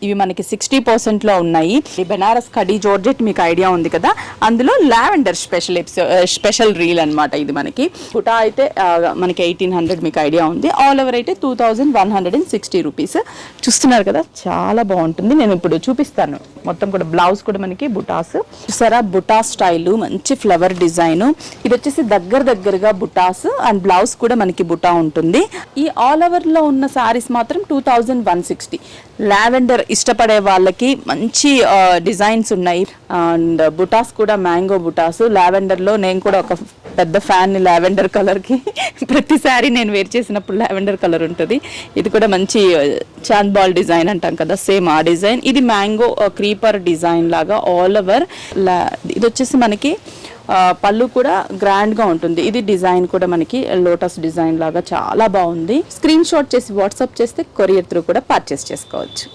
ఇవి మనకి 60% ఉన్నాయి. ఈ బెనారస్ కడీ జార్జెట్ మీకు ఐడియా ఉంది కదా, అందులో లావెండర్ స్పెషల్ రీల్ అన్నమాట. ఇది మనకి బుటా అయితే మనకి 1800 మీకు ఐడియా ఉంది. ఆల్ ఓవర్ అయితే 2160 రూపీస్. చూస్తున్నారు కదా, చాలా బాగుంటుంది. నేను ఇప్పుడు చూపిస్తాను. మొత్తం కూడా బ్లౌజ్ కూడా మనకి బుటాస్ చూసారా, బుటా స్టైల్, మంచి ఫ్లవర్ డిజైన్. ఇది వచ్చేసి దగ్గరగా బుటాస్ అండ్ బ్లౌజ్ కూడా మనకి బుటా ఉంటుంది. ఈ ఆల్ ఓవర్ లో ఉన్న సారీస్ మాత్రం 2160. లావెండర్ ఇష్టపడే వాళ్ళకి మంచి డిజైన్స్ ఉన్నాయి. అండ్ బుటాస్ కూడా మ్యాంగో బుటాస్. లావెండర్ లో నేను కూడా ఒక పెద్ద ఫ్యాన్ లావెండర్ కలర్ కి. ప్రతిసారి నేను వేర్ చేసినప్పుడు లావెండర్ కలర్ ఉంటుంది. ఇది కూడా మంచి చాంద్ బాల్ డిజైన్ అంటాం కదా, సేమ్ ఆ డిజైన్. ఇది మ్యాంగో క్రీపర్ డిజైన్ లాగా ఆల్ ఓవర్. ఇది వచ్చేసి మనకి పళ్ళు కూడా గ్రాండ్ గా ఉంటుంది. ఇది డిజైన్ కూడా మనకి లోటస్ డిజైన్ లాగా చాలా బాగుంది. స్క్రీన్ షాట్ చేసి వాట్సాప్ చేస్తే కొరియర్ త్రూ కూడా పర్చేస్ చేసుకోవచ్చు.